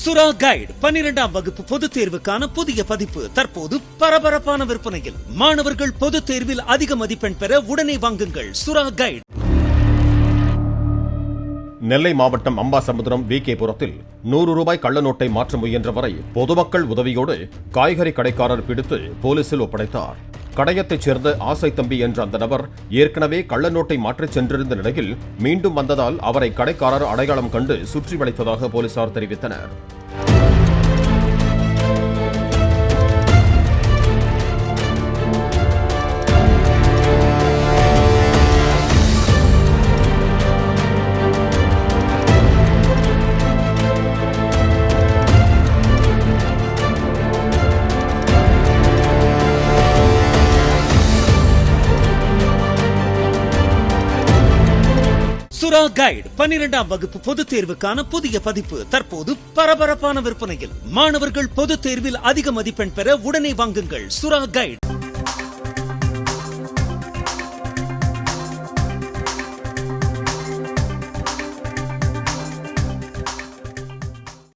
சுறா கைடு 12ஆம் வகுப்பு பொதுத் தேர்வுக்கான புதிய பதிப்பு தற்போது பரபரப்பான விற்பனையில். மாணவர்கள் பொதுத் தேர்வில் அதிக மதிப்பெண் பெற உடனே வாங்குங்கள் சுறா கைடு. நெல்லை மாவட்டம் அம்பாசமுத்திரம் விகேபுரத்தில் 100 ரூபாய் கள்ள நோட்டை மாற்ற முயன்றவரை பொதுமக்கள் உதவியோடு காய்கறி கடைக்காரர் பிடித்து போலீசில் ஒப்படைத்தார். கடையத்தைச் சேர்ந்த ஆசை தம்பி என்ற அந்த நபர் ஏற்கனவே கள்ள நோட்டை மாற்றச் சென்றிருந்த நிலையில் மீண்டும் வந்ததால் அவரை கடைக்காரர் அடையாளம் கண்டு சுற்றி வளைத்ததாக போலீசார் தெரிவித்தனர். சுறா கைடு 12ஆம் வகுப்பு பொதுத் தேர்வுக்கான புதிய பதிப்பு தற்போது பரபரப்பான விற்பனையில். மாணவர்கள் பொதுத் தேர்வில் அதிக மதிப்பெண் பெற உடனே வாங்குங்கள் சுறா கைடு.